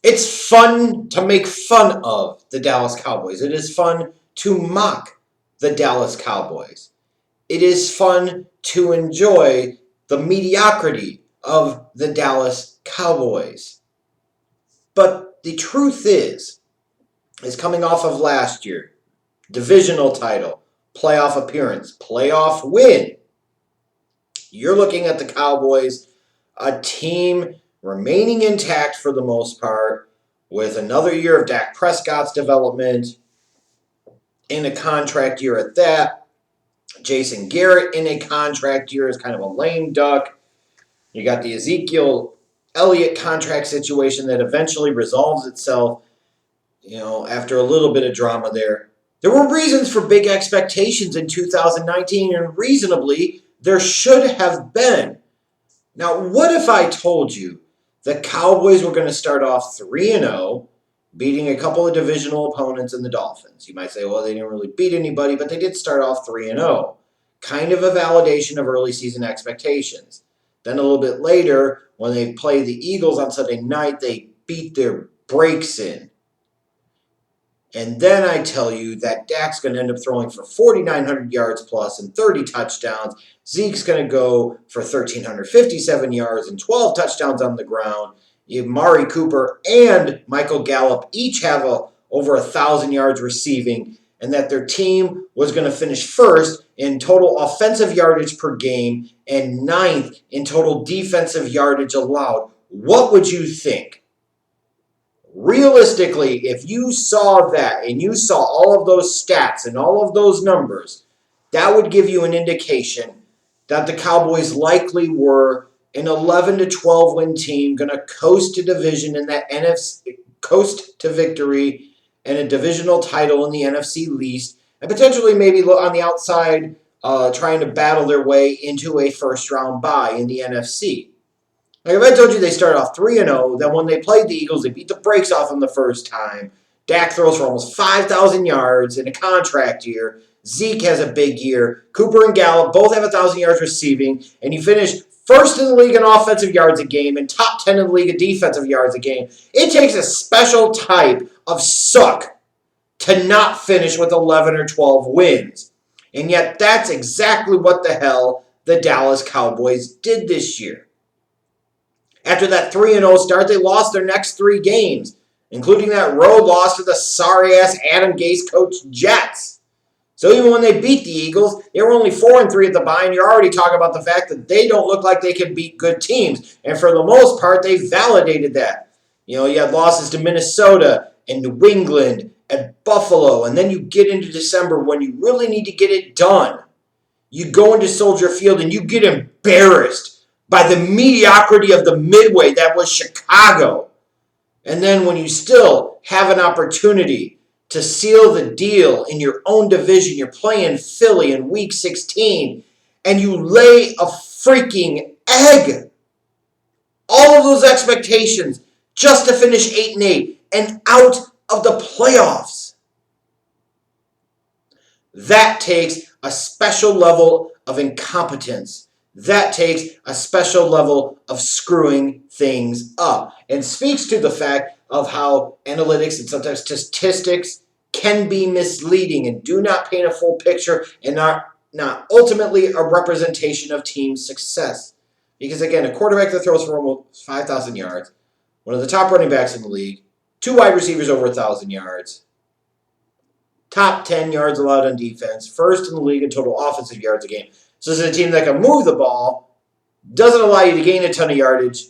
It's fun to make fun of the Dallas Cowboys. It is fun to mock the Dallas Cowboys. It is fun to enjoy the mediocrity of the Dallas Cowboys. But the truth is coming off of last year, divisional title, playoff appearance, playoff win, you're looking at the Cowboys, a team remaining intact for the most part, with another year of Dak Prescott's development, in a contract year at that. Jason Garrett in a contract year is kind of a lame duck. You got the Ezekiel Elliott contract situation that eventually resolves itself, after a little bit of drama there. There were reasons for big expectations in 2019, and reasonably, there should have been. Now, what if I told you the Cowboys were going to start off 3-0, beating a couple of divisional opponents in the Dolphins? You might say, well, they didn't really beat anybody, but they did start off 3-0. Kind of a validation of early season expectations. Then a little bit later, when they play the Eagles on Sunday night, they beat their brakes in. And then I tell you that Dak's going to end up throwing for 4,900 yards plus and 30 touchdowns. Zeke's going to go for 1,357 yards and 12 touchdowns on the ground. Amari Cooper and Michael Gallup each have over 1,000 yards receiving, and that their team was going to finish first in total offensive yardage per game and ninth in total defensive yardage allowed. What would you think? Realistically, if you saw that and you saw all of those stats and all of those numbers, that would give you an indication that the Cowboys likely were an 11 to 12 win team going to coast to division in that NFC, coast to victory and a divisional title in the NFC least, and potentially maybe on the outside trying to battle their way into a first round bye in the NFC. Like if I told you they started off 3-0, then when they played the Eagles, they beat the brakes off them the first time. Dak throws for almost 5,000 yards in a contract year. Zeke has a big year. Cooper and Gallup both have 1,000 yards receiving, and you finish first in the league in offensive yards a game and top 10 in the league in defensive yards a game. It takes a special type of suck to not finish with 11 or 12 wins. And yet that's exactly what the hell the Dallas Cowboys did this year. After that 3-0 start, they lost their next 3 games, including that road loss to the sorry-ass Adam Gase coached Jets. So even when they beat the Eagles, they were only 4-3 at the bye, and you're already talking about the fact that they don't look like they can beat good teams. And for the most part, they validated that. You had losses to Minnesota and New England and Buffalo, and then you get into December when you really need to get it done. You go into Soldier Field and you get embarrassed by the mediocrity of the Midway that was Chicago. And then when you still have an opportunity to seal the deal in your own division, you're playing Philly in Week 16, and you lay a freaking egg. All of those expectations just to finish 8-8 and out of the playoffs. That takes a special level of incompetence. That takes a special level of screwing things up, and speaks to the fact of how analytics and sometimes statistics can be misleading and do not paint a full picture and are not ultimately a representation of team success. Because again, a quarterback that throws for almost 5,000 yards, one of the top running backs in the league, 2 wide receivers over 1,000 yards, top 10 yards allowed on defense, first in the league in total offensive yards a game. So this is a team that can move the ball, doesn't allow you to gain a ton of yardage.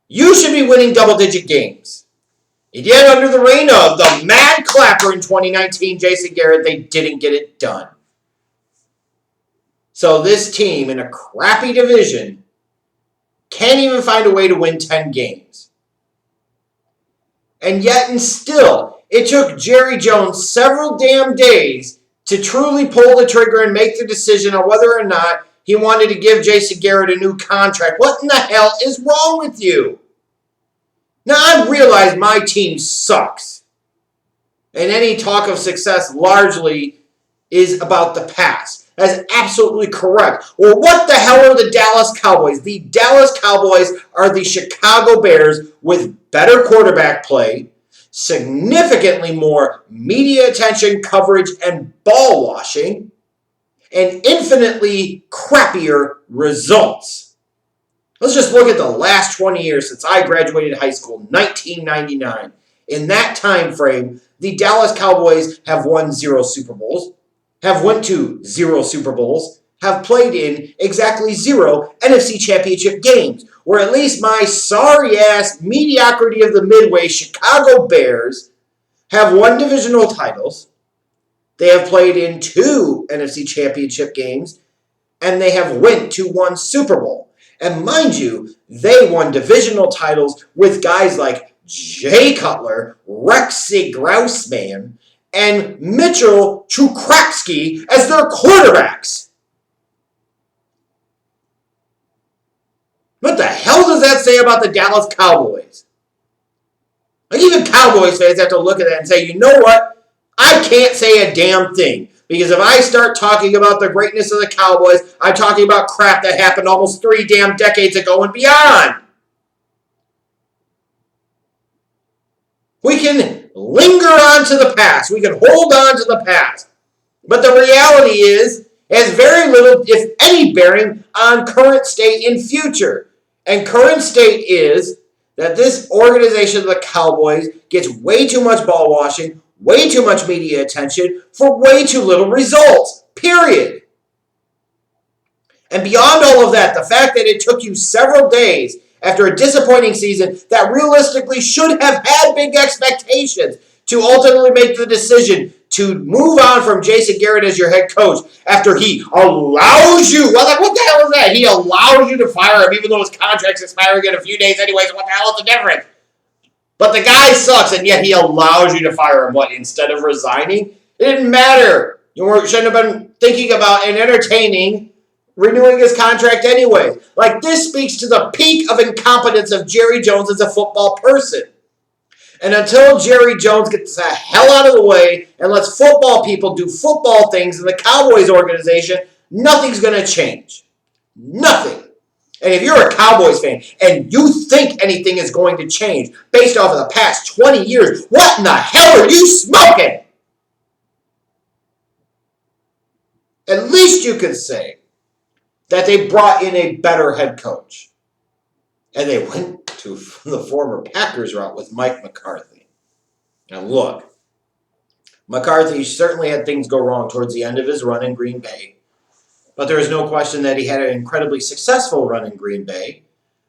You should be winning double-digit games. And yet, under the reign of the Mad Clapper in 2019, Jason Garrett, they didn't get it done. So this team in a crappy division can't even find a way to win 10 games. And yet, and still, it took Jerry Jones several damn days to truly pull the trigger and make the decision on whether or not he wanted to give Jason Garrett a new contract. What in the hell is wrong with you? Now, I realize my team sucks. And any talk of success largely is about the past. That's absolutely correct. Well, what the hell are the Dallas Cowboys? The Dallas Cowboys are the Chicago Bears with better quarterback play, significantly more media attention, coverage, and ball washing, and infinitely crappier results. Let's just look at the last 20 years since I graduated high school, 1999. In that time frame, the Dallas Cowboys have won 0 Super Bowls, have went to 0 Super Bowls, have played in exactly 0 NFC Championship games, where at least my sorry-ass mediocrity of the Midway Chicago Bears have won divisional titles. They have played in 2 NFC Championship games, and they have went to 1 Super Bowl. And mind you, they won divisional titles with guys like Jay Cutler, Rexy Grousman, and Mitchell Trubisky as their quarterbacks. What the hell does that say about the Dallas Cowboys? Like, even Cowboys fans have to look at that and say, you know what? I can't say a damn thing. Because if I start talking about the greatness of the Cowboys, I'm talking about crap that happened almost 3 damn decades ago and beyond. We can linger on to the past. We can hold on to the past. But the reality is, it has very little, if any, bearing on current state and future. And current state is that this organization of the Cowboys gets way too much ball washing, way too much media attention for way too little results. Period. And beyond all of that, the fact that it took you several days after a disappointing season that realistically should have had big expectations to ultimately make the decision to move on from Jason Garrett as your head coach after he allows you, what the hell is that? He allows you to fire him even though his contract's expiring in a few days anyways. What the hell is the difference? But the guy sucks, and yet he allows you to fire him. What, instead of resigning? It didn't matter. You shouldn't have been thinking about and entertaining renewing his contract anyway. Like, this speaks to the peak of incompetence of Jerry Jones as a football person. And until Jerry Jones gets the hell out of the way and lets football people do football things in the Cowboys organization, nothing's going to change. Nothing. And if you're a Cowboys fan and you think anything is going to change based off of the past 20 years, what in the hell are you smoking? At least you could say that they brought in a better head coach. And they went to the former Packers route with Mike McCarthy. Now look, McCarthy certainly had things go wrong towards the end of his run in Green Bay. But there is no question that he had an incredibly successful run in Green Bay,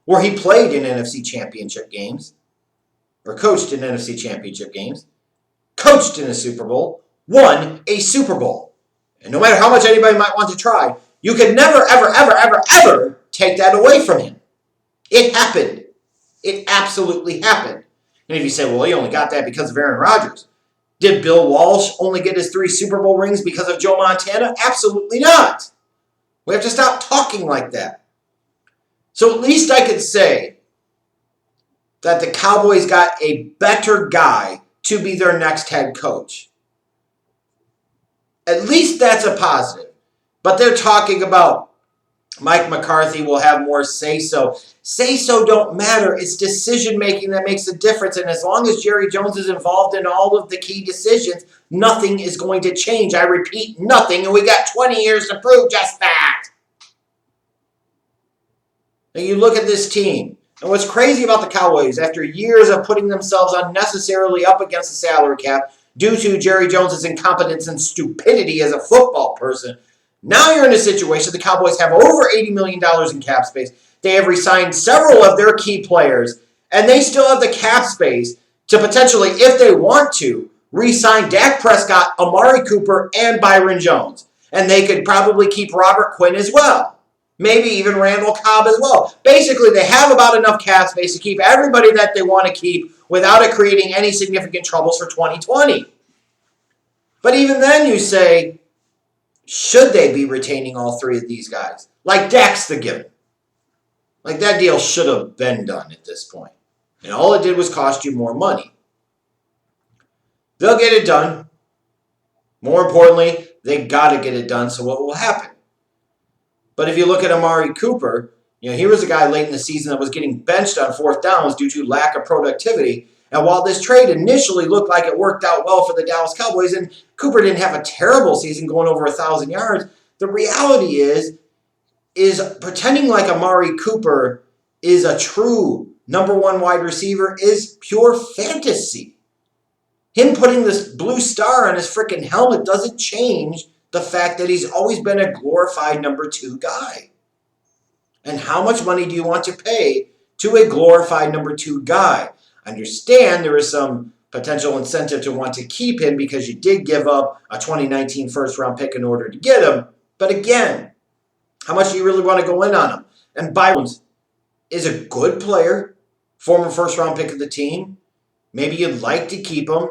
where he played in NFC Championship games, or coached in NFC Championship games, coached in a Super Bowl, won a Super Bowl. And no matter how much anybody might want to try, you can never, ever, ever, ever, ever take that away from him. It happened. It absolutely happened. And if you say, well, he only got that because of Aaron Rodgers. Did Bill Walsh only get his 3 Super Bowl rings because of Joe Montana? Absolutely not. We have to stop talking like that. So at least I could say that the Cowboys got a better guy to be their next head coach. At least that's a positive. But they're talking about Mike McCarthy will have more say-so. Say-so don't matter. It's decision-making that makes a difference. And as long as Jerry Jones is involved in all of the key decisions, nothing is going to change. I repeat, nothing. And we got 20 years to prove just that. Now you look at this team. And what's crazy about the Cowboys, after years of putting themselves unnecessarily up against the salary cap due to Jerry Jones' incompetence and stupidity as a football person, now you're in a situation the Cowboys have over $80 million in cap space. They have re-signed several of their key players, and they still have the cap space to potentially, if they want to, re-sign Dak Prescott, Amari Cooper, and Byron Jones. And they could probably keep Robert Quinn as well. Maybe even Randall Cobb as well. Basically, they have about enough cap space to keep everybody that they want to keep without it creating any significant troubles for 2020. But even then you say, should they be retaining all 3 of these guys? Like Dak's the given. Like that deal should have been done at this point. And all it did was cost you more money. They'll get it done. More importantly, They got to get it done, so what will happen? But if you look at Amari Cooper, he was a guy late in the season that was getting benched on fourth downs due to lack of productivity. And while this trade initially looked like it worked out well for the Dallas Cowboys, and Cooper didn't have a terrible season going over 1,000 yards, the reality is pretending like Amari Cooper is a true number one wide receiver is pure fantasy. Him putting this blue star on his freaking helmet doesn't change the fact that he's always been a glorified number two guy. And how much money do you want to pay to a glorified number two guy? Understand there is some potential incentive to want to keep him because you did give up a 2019 first-round pick in order to get him. But again, how much do you really want to go in on him? And Byron is a good player, former first-round pick of the team. Maybe you'd like to keep him.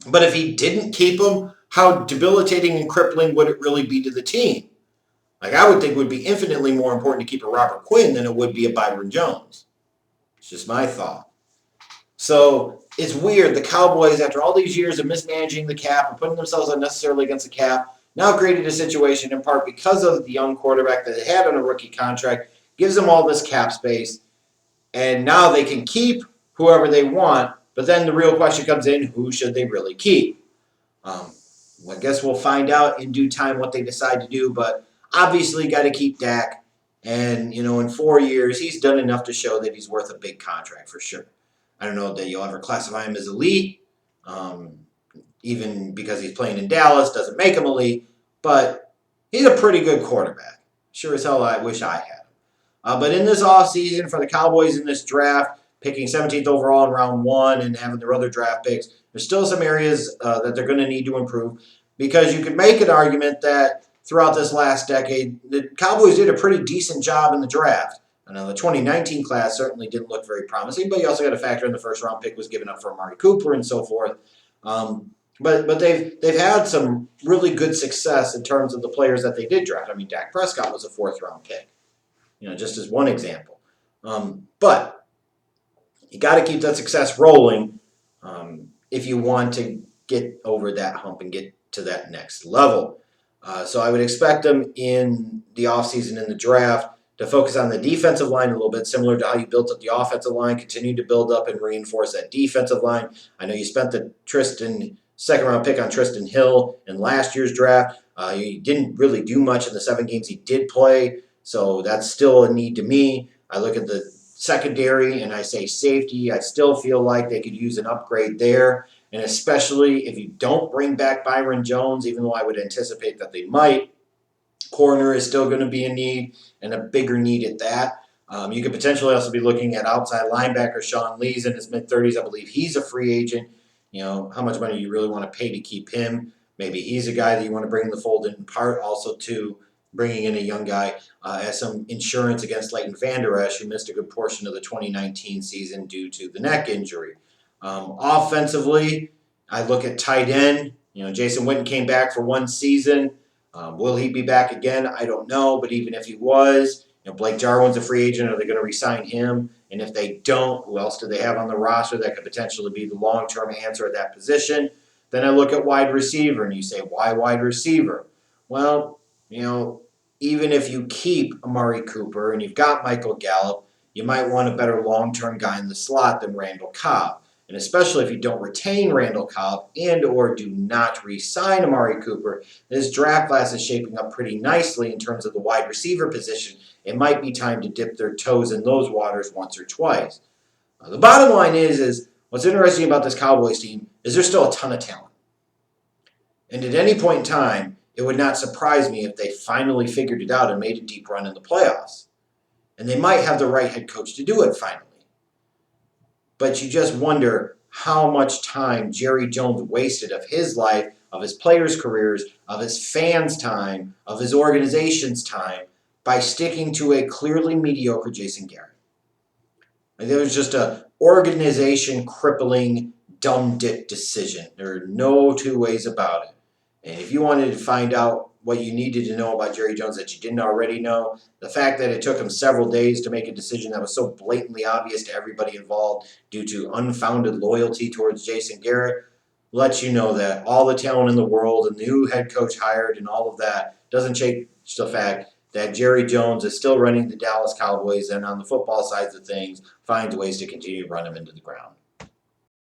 But if he didn't keep him, how debilitating and crippling would it really be to the team? Like, I would think it would be infinitely more important to keep a Robert Quinn than it would be a Byron Jones. It's just my thought. So it's weird. The Cowboys, after all these years of mismanaging the cap and putting themselves unnecessarily against the cap, now created a situation in part because of the young quarterback that they had on a rookie contract, gives them all this cap space, and now they can keep whoever they want. But then the real question comes in, who should they really keep? I guess we'll find out in due time what they decide to do, but obviously got to keep Dak. And, in 4 years, he's done enough to show that he's worth a big contract for sure. I don't know that you'll ever classify him as elite, even because he's playing in Dallas, doesn't make him elite, but he's a pretty good quarterback. Sure as hell I wish I had him. But in this offseason for the Cowboys in this draft, picking 17th overall in round 1 and having their other draft picks, there's still some areas that they're going to need to improve because you could make an argument that throughout this last decade, the Cowboys did a pretty decent job in the draft. I know the 2019 class certainly didn't look very promising, but you also got to factor in the first-round pick was given up for Amari Cooper and so forth. But they've had some really good success in terms of the players that they did draft. I mean, Dak Prescott was a fourth-round pick, just as one example. But you got to keep that success rolling if you want to get over that hump and get to that next level. So I would expect them in the offseason in the draft to focus on the defensive line a little bit, similar to how you built up the offensive line, continue to build up and reinforce that defensive line. I know you spent the second-round pick on Tristan Hill in last year's draft. He didn't really do much in the 7 games he did play, so that's still a need to me. I look at the secondary and I say safety. I still feel like they could use an upgrade there, and especially if you don't bring back Byron Jones, even though I would anticipate that they might, corner is still going to be a need and a bigger need at that. You could potentially also be looking at outside linebacker Sean Lee's in his mid-30s. I believe he's a free agent. How much money you really want to pay to keep him. Maybe he's a guy that you want to bring in the fold in part also to bringing in a young guy as some insurance against Leighton Vander Esch, who missed a good portion of the 2019 season due to the neck injury. Offensively, I look at tight end. Jason Witten came back for 1 season. Will he be back again? I don't know, but even if he was, Blake Jarwin's a free agent. Are they going to re-sign him? And if they don't, who else do they have on the roster that could potentially be the long-term answer at that position? Then I look at wide receiver, and you say, why wide receiver? Well, even if you keep Amari Cooper and you've got Michael Gallup, you might want a better long-term guy in the slot than Randall Cobb. And especially if you don't retain Randall Cobb and or do not re-sign Amari Cooper, this draft class is shaping up pretty nicely in terms of the wide receiver position. It might be time to dip their toes in those waters once or twice. The bottom line is what's interesting about this Cowboys team is there's still a ton of talent. And at any point in time, it would not surprise me if they finally figured it out and made a deep run in the playoffs. And they might have the right head coach to do it finally. But you just wonder how much time Jerry Jones wasted of his life, of his players' careers, of his fans' time, of his organization's time, by sticking to a clearly mediocre Jason Garrett. It was just an organization-crippling, dumb-dick decision. There are no two ways about it. And if you wanted to find out what you needed to know about Jerry Jones that you didn't already know, the fact that it took him several days to make a decision that was so blatantly obvious to everybody involved due to unfounded loyalty towards Jason Garrett, lets you know that all the talent in the world and the new head coach hired and all of that doesn't change the fact that Jerry Jones is still running the Dallas Cowboys and on the football sides of things finds ways to continue to run them into the ground.